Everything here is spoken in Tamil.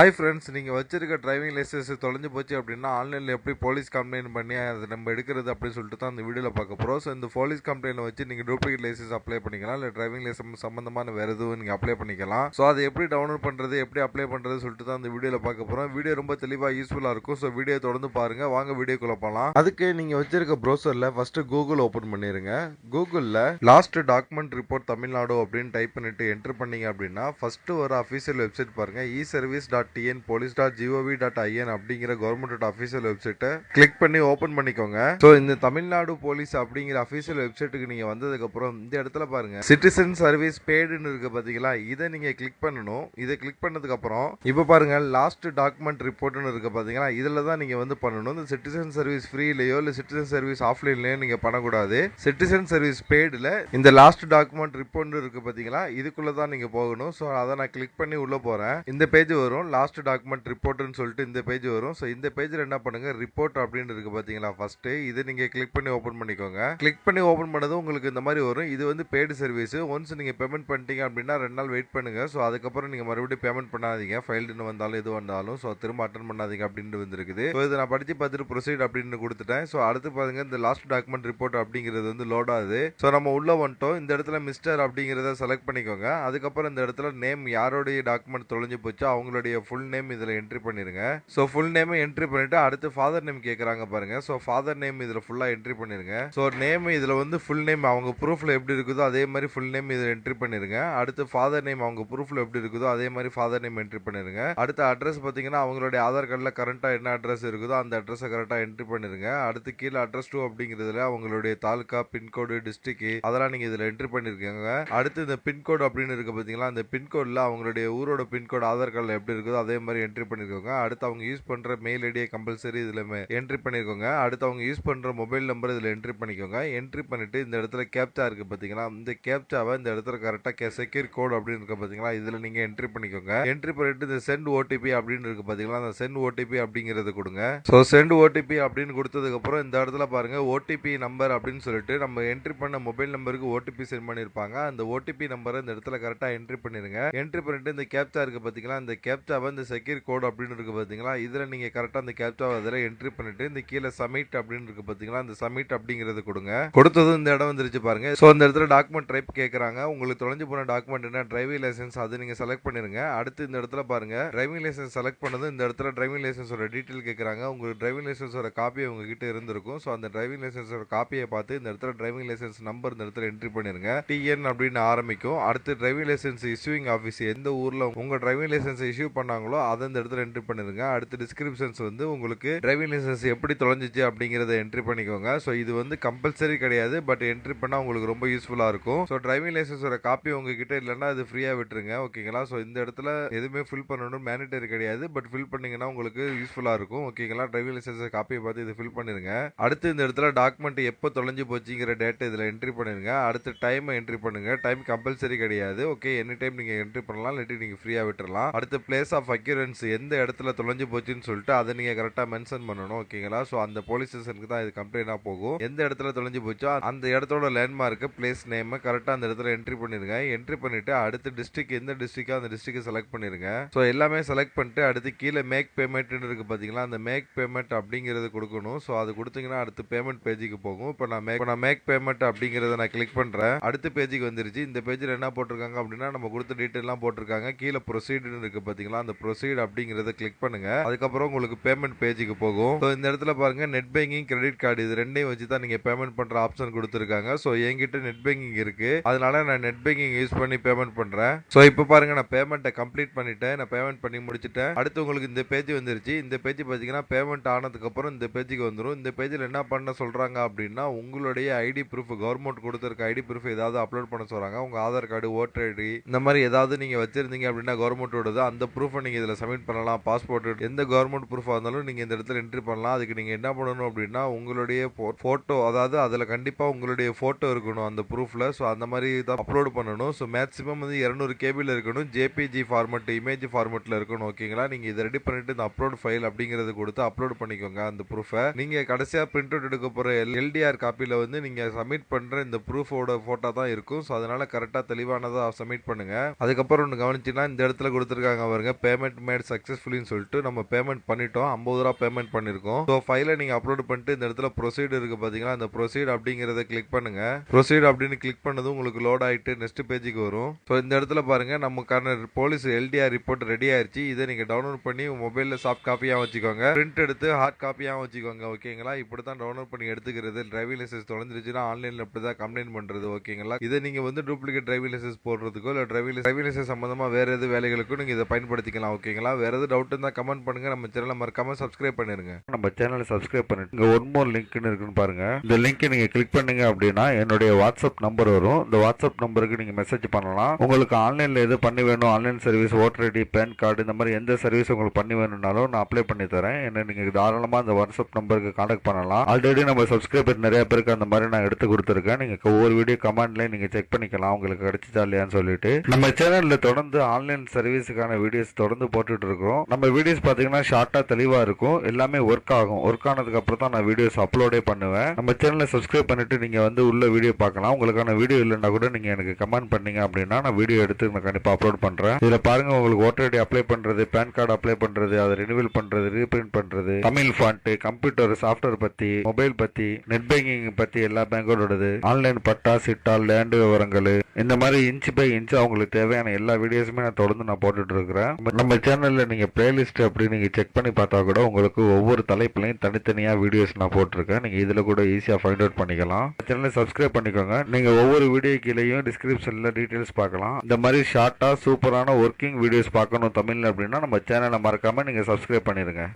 ஹாய் ஃப்ரெண்ட்ஸ், நீங்கள் வச்சிருக்க டிரைவிங் லைசன்ஸ் தொலைஞ்சு போச்சு அப்படின்னா ஆன்லைனில் எப்படி போலீஸ் கம்ப்ளைண்ட் பண்ணி அதை நம்ம எடுக்கிறது அப்படின்னு சொல்லிட்டு தான் அந்த வீடியோவில் பார்க்க போகிறோம். ஸோ இந்த போலீஸ் கம்ப்ளைண்ட் வச்சு நீங்கள் டூப்ளிகேட் லைசன்ஸ் அப்ளை பண்ணிக்கலாம், இல்லை டிரைவிங் லைசன்ஸ் சம்மந்தமான வேறு எதுவும் நீங்கள் அப்ளை பண்ணிக்கலாம். ஸோ அதை எப்படி டவுன்லோட் பண்ணுறது, எப்படி அப்ளை பண்ணுறது சொல்லிட்டு தான் அந்த வீடியோவில் பார்க்க போகிறோம். வீடியோ ரொம்ப தெளிவாக யூஸ்ஃபுல்லாக இருக்கும். ஸோ வீடியோ தொடர்ந்து பாருங்கள். வாங்க வீடியோக்குள்ள போகலாம். அதுக்கு நீங்கள் வச்சிருக்க ப்ரௌசரில் ஃபஸ்ட்டு கூகுள் ஓப்பன் பண்ணிடுங்க. கூகுளில் லாஸ்ட் டாக்குமெண்ட் ரிப்போர்ட் தமிழ்நாடு அப்படின்னு டைப் பண்ணிட்டு என்டர் பண்ணீங்க அப்படின்னா ஃபஸ்ட்டு ஒரு அஃபீஷியல் வெப்சைட் பாருங்கள். e-service.tnpolice.gov.in அப்படிங்கிற கவர்மெண்ட் அஃபீஷியல் வெப்சைட்டை கிளிக் பண்ணி ஓபன் பண்ணிக்கோங்க. ஸோ இந்த தமிழ்நாடு போலீஸ் அப்படிங்கிற அஃபீஷியல் வெப்சைட்டுக்கு நீங்க வந்ததுக்கு அப்புறம் இந்த இடத்துல பாருங்க சிட்டிசன் சர்வீஸ் பேடுன்னு இருக்கு பாத்தீங்களா, இதை நீங்க கிளிக் பண்ணணும். இதை கிளிக் பண்ணதுக்கு அப்புறம் இப்போ பாருங்க லாஸ்ட் டாக்குமெண்ட் ரிப்போர்ட்னு இருக்கு பாத்தீங்களா, இதுல தான் நீங்க வந்து பண்ணணும். இந்த சிட்டிசன் சர்வீஸ் ஃப்ரீலயோ இல்ல சிட்டிசன் சர்வீஸ் ஆஃப்லைன்லயோ நீங்க பண்ணக்கூடாது. சிட்டிசன் சர்வீஸ் பேடுல இந்த லாஸ்ட் டாக்குமெண்ட் ரிப்போர்ட் இருக்கு பாத்தீங்களா, இதுக்குள்ள தான் நீங்க போகணும். ஸோ அதை நான் கிளிக் பண்ணி உள்ள போறேன். இந்த பேஜ் வரும், லாஸ்ட் டாக்குமெண்ட் ரிப்போர்ட்னு சொல்லிட்டு இந்த பேஜ் வரும். ஸோ இந்த பேஜில் என்ன பண்ணுங்க, ரிப்போர்ட் அப்படின்னு இருக்கு பாத்தீங்களா, ஃபர்ஸ்ட் இது நீங்க கிளிக் பண்ணி ஓபன் பண்ணிக்கோங்க. கிளிக் பண்ணி ஓபன் பண்ணது உங்களுக்கு இந்த மாதிரி வரும். இது வந்து பெய்டு சர்வீஸ். ஒன்ஸ் நீங்க பேமெண்ட் பண்ணிட்டீங்க அப்படின்னா 2 நாள் வெயிட் பண்ணுங்க. ஸோ அதுக்கப்புறம் நீங்க மறுபடியும் பேமெண்ட் பண்ணாதீங்க. ஃபைல்டுன்னு வந்தாலும் எது வந்தாலும் ஸோ திரும்ப அட்டன் பண்ணாதீங்க அப்படின்னு வந்துருக்குது. ஸோ இதை நான் படிச்சு பார்த்துட்டு ப்ரொசீட் அப்படின்னு கொடுத்துட்டேன். ஸோ அடுத்து பாருங்க இந்த லாஸ்ட் டாக்குமெண்ட் ரிப்போர்ட் அப்படிங்கிறது வந்து லோட் ஆகுது. ஸோ நம்ம உள்ள வந்துட்டோம். இந்த இடத்துல மிஸ்டர் அப்படிங்கிறத செலக்ட் பண்ணிக்கோங்க. அதுக்கப்புறம் இந்த இடத்துல நேம் யாரோடைய டாக்குமெண்ட் தொலைஞ்சு போச்சோ அவங்களுடைய ஃபுல் நேம் இதில் என்ட்ரி பண்ணிருங்க. ஸோ ஃபுல் நேம் என்ட்ரி பண்ணிட்டு அடுத்து ஃபாதர் நேம் கேட்குறாங்க பாருங்க. ஸோ ஃபாதர் நேம் இதில் ஃபுல்லாக என்ட்ரி பண்ணிருங்க. ஸோ நேம் இதில் வந்து ஃபுல் நேம் அவங்க ப்ரூஃப்ல எப்படி இருக்குதோ அதே மாதிரி ஃபுல் நேம் இதில் என்ட்ரி பண்ணிருங்க. அடுத்து ஃபாதர் நேம் அவங்க ப்ரூஃப்ல எப்படி இருக்குதோ அதே மாதிரி ஃபாதர் நேம் என்ட்ரி பண்ணிருங்க. அடுத்து அட்ரஸ் பார்த்தீங்கன்னா அவங்களுடைய ஆதார் கார்டில் கரண்டாக என்ன அட்ரஸ் இருக்குதோ அந்த அட்ரஸை கரெக்டாக என்ட்ரி பண்ணிருங்க. அடுத்து கீழே அட்ரஸ் 2 அப்படிங்கிறதுல அவங்களுடைய தாலுகா, பின்கோடு, டிஸ்ட்ரிக்ட் அதெல்லாம் நீங்கள் இதில் என்ட்ரி பண்ணிருக்கீங்க. அடுத்து இந்த பின்கோடு அப்படின்னு இருக்கு பார்த்தீங்களா, அந்த பின்கோடில் அவங்களுடைய ஊரோட பின்கோடு ஆதார் கார்டில் எப்படி இருக்குதோ அதே மாதிரி என்ட்ரி பண்ணிருக்கோங்க. அடுத்து அவங்க யூஸ் பண்ற மெயில் ஐடியை கம்பல்சரி இதுல என்ட்ரி பண்ணிருக்கோங்க. அடுத்து அவங்க யூஸ் பண்ற மொபைல் நம்பர் இதுல என்ட்ரி பண்ணிக்கோங்க. என்ட்ரி பண்ணிட்டு இந்த இடத்துல கேப்சா இருக்கு பாத்தீங்களா, இந்த கேப்சாவை இந்த இடத்துல கரெக்டா செக்யூர் கோட் அப்படின்னு இருக்கு பாத்தீங்களா, இதுல நீங்க என்ட்ரி பண்ணிக்கோங்க. என்ட்ரி பண்ணிட்டு இந்த சென்ட் ஓடிபி அப்படின்னு இருக்கு பாத்தீங்களா, அந்த சென்ட் ஓடிபி அப்படிங்கறது கொடுங்க. ஸோ சென்ட் ஓடிபி அப்படின்னு கொடுத்ததுக்கு அப்புறம் இந்த இடத்துல பாருங்க ஓடிபி நம்பர் அப்படின்னு சொல்லிட்டு நம்ம என்ட்ரி பண்ண மொபைல் நம்பருக்கு ஓடிபி சென்ட் பண்ணிருப்பாங்க. அந்த ஓடிபி நம்பரை இந்த இடத்துல கரெக்டா என்ட்ரி பண்ணிருங்க. என்ட்ரி பண்ணிட்டு இந்த கேப்சா இருக்கு பாத்தீங்களா, இந்த கேப்சாவை இந்த செக்யூர் கோட் அப்படின்னு இருக்கு பாத்தீங்களா, இதுல நீங்க கரெக்டா அந்த கேப்சாவை அதில் என்ட்ரி பண்ணிட்டு இந்த கீழே சப்மிட் அப்படின்னு இருக்கு பாத்தீங்களா, அந்த சப்மிட் அப்படிங்கிறது கொடுங்க. கொடுத்ததும் இந்த இடம் வந்துருச்சு பாருங்க. ஸோ இந்த இடத்துல டாக்குமெண்ட் டைப் கேட்கறாங்க. உங்களுக்கு தொலைஞ்சு போன டாக்குமெண்ட் என்ன, டிரைவிங் லைசன்ஸ், அது நீங்க செலக்ட் பண்ணிருங்க. அடுத்து இந்த இடத்துல பாருங்க டிரைவிங் லைசன்ஸ் செலக்ட் பண்ணது இந்த இடத்துல டிரைவிங் லைசன்ஸோட டீடைல் கேட்கறாங்க. உங்களுக்கு டிரைவிங் லைசன்ஸோட காப்பி உங்ககிட்ட இருந்திருக்கும். ஸோ அந்த டிரைவிங் லைசன்ஸோட காப்பியை பார்த்து இந்த இடத்துல டிரைவிங் லைசன்ஸ் நம்பர் இந்த இடத்துல என்ட்ரி பண்ணிருங்க. டிஎன் அப்படின்னு ஆரம்பிக்கும். அடுத்து டிரைவிங் லைசன்ஸ் இஷ்யூயிங் ஆஃபீஸ் எந்த ஊர்ல உங்க டிரைவிங் லைசன்ஸ் இஷ்யூ பண்ணாங்களோ அதை இந்த இடத்துல என்ட்ரி பண்ணிருங்க. அடுத்து டிஸ்கிரிப்ஷன்ஸ் வந்து உங்களுக்கு டிரைவிங் லைசன்ஸ் எப்படி தொலைஞ்சிச்சு அப்படிங்கறத என்ட்ரி பண்ணிக்கோங்க. ஸோ இது வந்து கம்பல்சரி கிடையாது, பட் என்ட்ரி பண்ணா உங்களுக்கு ரொம்ப யூஸ்ஃபுல்லா இருக்கும். ஸோ டிரைவிங் லைசன்ஸோட காப்பி உங்ககிட்ட இல்லைன்னா அது ஃப்ரீயா விட்டுருங்க. ஓகேங்களா. ஸோ இந்த இடத்துல எதுவுமே ஃபில் பண்ணணும் மேனிட்டரி கிடையாது, பட் ஃபில் பண்ணீங்கன்னா உங்களுக்கு யூஸ்ஃபுல்லா இருக்கும். ஓகேங்களா. டிரைவிங் லைசன்ஸ் காப்பியை பார்த்து இது ஃபில் பண்ணிருங்க. அடுத்து இந்த இடத்துல டாக்குமெண்ட் எப்போ தொலைஞ்சு போச்சுங்கிற டேட் இதுல என்ட்ரி பண்ணிருங்க. அடுத்து டைம் என்ட்ரி பண்ணுங்க. டைம் கம்பல்சரி கிடையாது. ஓகே, எனி டைம் நீங்க என்ட்ரி பண்ணலாம், இல்லாட்டி நீங்க ஃப்ரீயா விட்டுறலாம். அடுத்து பிளேஸ் ஆஃப் அக்யூரன்ஸ் எந்த இடத்துல தொலைஞ்சு போச்சுன்னு சொல்லிட்டு அதை நீங்க கரெக்டா மென்ஷன் பண்ணணும். ஓகேங்களா. ஸோ அந்த போலீஸ் ஸ்டேஷனுக்கு தான் இது கம்ப்ளைண்டா போகும். எந்த இடத்துல தொலைஞ்சு போச்சோ அந்த இடத்தோட லேண்ட்மார்க், பிளேஸ் நேம் கரெக்டா அந்த இடத்துல என்ட்ரி பண்ணிருங்க. என்ட்ரி பண்ணிட்டு அடுத்து டிஸ்ட்ரிக்ட் எந்த டிஸ்ட்ரிக்டோ அந்த டிஸ்ட்ரிக்ட் செலக்ட் பண்ணிருங்க. ஸோ எல்லாமே செலக்ட் பண்ணிட்டு அடுத்து கீழே மேக் பேமெண்ட் இருக்கு பாத்தீங்களா, அந்த மேக் பேமெண்ட் அப்படிங்கிறது கொடுக்கணும். ஸோ அது கொடுத்தீங்கன்னா அடுத்து பேமெண்ட் பேஜுக்கு போகும். இப்போ நான் மேக் பேமெண்ட் அப்படிங்கறத நான் கிளிக் பண்றேன். அடுத்த பேஜுக்கு வந்துருச்சு. இந்த பேஜ்ல என்ன போட்டிருக்காங்க அப்படின்னா நம்ம கொடுத்த டீடைல் எல்லாம் போட்டிருக்காங்க. கீழே ப்ரொசீட் இருக்கு பாத்தீங்களா, அந்த ப்ரொசீட் அப்படிங்கறத கிளிக் பண்ணுங்க. அதுக்கப்புறம் உங்களுக்கு பேமெண்ட் பேஜுக்கு போகும். ஸோ இந்த இடத்துல பாருங்க நெட் பேங்கிங், கிரெடிட் கார்டு இது ரெண்டையும் வச்சு தான் நீங்க பேமெண்ட் பண்ற ஆப்ஷன் கொடுத்துருக்காங்க. ஸோ என்கிட்ட நெட் பேங்கிங் இருக்கு, அதனால நான் நெட் பேங்கிங் யூஸ் பண்ணி பேமெண்ட் பண்றேன். ஸோ இப்போ பாருங்க நான் பேமெண்ட்டை கம்ப்ளீட் பண்ணிட்டேன். நான் பேமெண்ட் பண்ணி முடிச்சிட்டேன். அடுத்து உங்களுக்கு இந்த பேஜ் வந்துருச்சு. இந்த பேஜ் பாத்தீங்கன்னா பேமெண்ட் ஆனதுக்கு அப்புறம் இந்த பேஜுக்கு வந்துடும். இந்த பேஜில் என்ன பண்ண சொல்றாங்க அப்படின்னா உங்களுடைய ஐடி ப்ரூஃப், கவர்மெண்ட் கொடுத்திருக்க ஐடி ப்ரூஃப் ஏதாவது அப்லோட் பண்ண சொல்றாங்க. உங்க ஆதார் கார்டு, ஓட்டர் ஐடி இந்த மாதிரி ஏதாவது நீங்க வச்சிருந்தீங்க அப்படின்னா கவர்மெண்டோடது அந்த ப்ரூஃபை நீங்க இதுல சப்மிட் பண்ணலாம். பாஸ்போர்ட் எந்த கவர்மெண்ட் ப்ரூஃபா இருந்தாலும் நீங்க இந்த இடத்துல என்ட்ரி பண்ணலாம். அதுக்கு நீங்க என்ன பண்ணணும் அப்படின்னா உங்களுடைய போட்டோ, அதாவது அதுல கண்டிப்பா உங்களுடைய போட்டோ இருக்கணும் அந்த ப்ரூஃப்ல. ஸோ அந்த மாதிரி தான் அப்லோட் பண்ணணும். ஸோ மேக்ஸிமம் வந்து 200 கேபில இருக்கணும். ஜேபிஜி ஃபார்மட், இமேஜ் ஃபார்மட்ல இருக்கணும். ஓகேங்களா. நீங்க இதை ரெடி பண்ணிட்டு இந்த அப்லோட் ஃபைல் அப்படிங்கறது கொடுத்து அப்லோட் பண்ணிக்கோங்க. அந்த ப்ரூஃபை நீங்க கடைசியா பிரிண்ட் அவுட் எடுக்க போற எல்டிஆர் காப்பில வந்து நீங்க சப்மிட் பண்ற இந்த ப்ரூஃபோட போட்டோ தான் இருக்கும். ஸோ அதனால கரெக்டா தெளிவானதா சப்மிட் பண்ணுங்க. அதுக்கப்புறம் ஒன்று கவனிச்சுன்னா இந்த இடத்துல கொடுத்துருக்காங்க பாருங்க பேமெண்ட் மேட் சக்ஸஸ்ஃபுல்லின்னு சொல்லிட்டு நம்ம பேமெண்ட் பண்ணிட்டோம். 50 ரூபா பேமெண்ட் பண்ணிருக்கோம். ஸோ ஃபைலை நீங்க அப்லோட் பண்ணிட்டு இந்த இடத்துல ப்ரொசீட் இருக்கு பாத்தீங்களா, அந்த ப்ரொசீட் அப்படிங்கறத கிளிக் பண்ணுங்க. ப்ரொசீட் அப்படின்னு கிளிக் பண்ணதும் உங்களுக்கு லோட் ஆயிட்டு நெக்ஸ்ட் பேஜுக்கு வரும். ஸோ இந்த இடத்துல பாருங்க நமக்கான போலீஸ் எல்டிஆர் ரிப்போர்ட் ரெடி ஆயிருச்சு. இதை நீங்க டவுன்லோட் பண்ணி மொபைல்ல சாஃப்ட் காப்பியா வச்சுக்கோங்க, பிரிண்ட் எடுத்து ஹார்ட் காப்பியா வச்சுக்கோங்க. ஓகேங்களா, இப்படி தான் டவுன்லோட் பண்ணி எடுத்துக்கிறது. டிரைவிங் லைசன்ஸ் தொலைஞ்சிருச்சுன்னா ஆன்லைன்ல இப்படி தான் கம்ப்ளைண்ட் பண்றது. ஓகேங்களா, இதை நீங்க வந்து டூப்ளிகேட் டிரைவிங் லைசன்ஸ் போடுறதுக்கோ இல்ல டிரைவிங் லைசன்ஸ் சம்பந்தமா வேற எது வேலைகளுக்கும் நீங்க இதை பயன்படுத்திக்கலாம். ஓகேங்களா, வேற எது டவுட் இருந்தா கமெண்ட் பண்ணுங்க. நம்ம சேனலை மறக்காம சப்ஸ்கிரைப் பண்ணிருங்க. நம்ம சேனலை சப்ஸ்கிரைப் பண்ணிட்டு இங்க ஒன் மோர் லிங்க்னு இருக்குன்னு பாருங்க. இந்த லிங்க் நீங்க கிளிக் பண்ணீங்க அப்படின்னா என்னுடைய வாட்ஸ்அப் நம்பர் வரும். இந்த வாட்ஸ்அப் நம்பருக்கு நீங்க மெசேஜ் பண்ணலாம். உங்களுக்கு ஆன்லைன்ல எது பண்ணி வேணும், online service, voter ID, PAN card, இந்த மாதிரி எந்த சர்வீஸ் உங்களுக்கு பண்ணி வேணும்னாலும் நான் அப்ளை பண்ணி தரேன். என்ன நீங்க தாராளமா அந்த வாட்ஸ்அப் நம்பருக்கு கான்டாக்ட் பண்ணலாம். ஆல்ரெடி நம்ம சப்ஸ்கிரைபர் நிறைய பேருக்கு அந்த மாதிரி நான் எடுத்து கொடுத்துருக்கேன். நீங்க ஒவ்வொரு வீடியோ கமெண்ட்ல நீங்க செக் பண்ணிக்கலாம் உங்களுக்கு கிடைச்சிச்சா இல்லையான்னு சொல்லிட்டு. நம்ம சேனல்ல தொடர்ந்து ஆன்லைன் சர்வீஸுக்கான வீடியோஸ் தொடர்ந்து போட்டுட்டு இருக்கோம். நம்ம வீடியோஸ் பாத்தீங்கன்னா ஷார்ட்டா தெளிவா இருக்கும், எல்லாமே ஒர்க் ஆகும். ஒர்க் ஆனதுக்கு அப்புறம் தான் நான் வீடியோஸ் அப்லோடே பண்ணுவேன். நம்ம சேனலை சப்ஸ்கிரைப் பண்ணிட்டு நீங்க வந்து உள்ள வீடியோ பார்க்கலாம். உங்களுக்கான வீடியோ இல்லைன்னா கூட நீங்க எனக்கு கமெண்ட் பண்ணீங்க அப்படின்னா நான் வீடியோ எடுத்து நான் கண்டிப்பா அப்லோட் பண்றேன். இதுல பாருங்க உங்களுக்கு ஓட்டர் ஐடி அப்ளை பண்றது, பேன் கார்டு அப்ளை பண்றது, அதை ரினிவல் பண்றது, ரீபிரிண்ட் பண்றது, தமிழ் ஃபாண்ட், கம்ப்யூட்டர் சாஃப்ட்வேர் பத்தி, மொபைல் பத்தி, நெட் பேங்கிங் பத்தி எல்லா பேங்கோடது, ஆன்லைன் பட்டா சிட்டா, லேண்ட் விவரங்கள், இந்த மாதிரி இன்ச் பை இன்ச் அவங்களுக்கு தேவையான எல்லா வீடியோஸுமே நான் தொடர்ந்து நான் போட்டுட்டு இருக்கிறேன். நம்ம சேனல்ல நீங்க பிளேலிஸ்ட் அப்படி நீங்க செக் பண்ணி பார்த்தா கூட உங்களுக்கு ஒவ்வொரு தலைப்புலையும் தனித்தனியா வீடியோஸ் நான் போட்டிருக்கேன். நீங்க இதுல கூட ஈஸியா ஃபைண்ட் அவுட் பண்ணிக்கலாம். சேனலை சப்ஸ்கிரைப் பண்ணிக்கோங்க. நீங்க ஒவ்வொரு வீடியோ கீழேயும் டிஸ்கிரிப்ஷன்ல டீடைல்ஸ் பார்க்கலாம். இந்த மாதிரி ஷார்ட்டா சூப்பரான ஒர்க்கிங் வீடியோஸ் பார்க்கணும் தமிழ்ல அப்படின்னா நம்ம சேனலை மறக்காம நீங்க சப்ஸ்கிரைப் பண்ணிருங்க.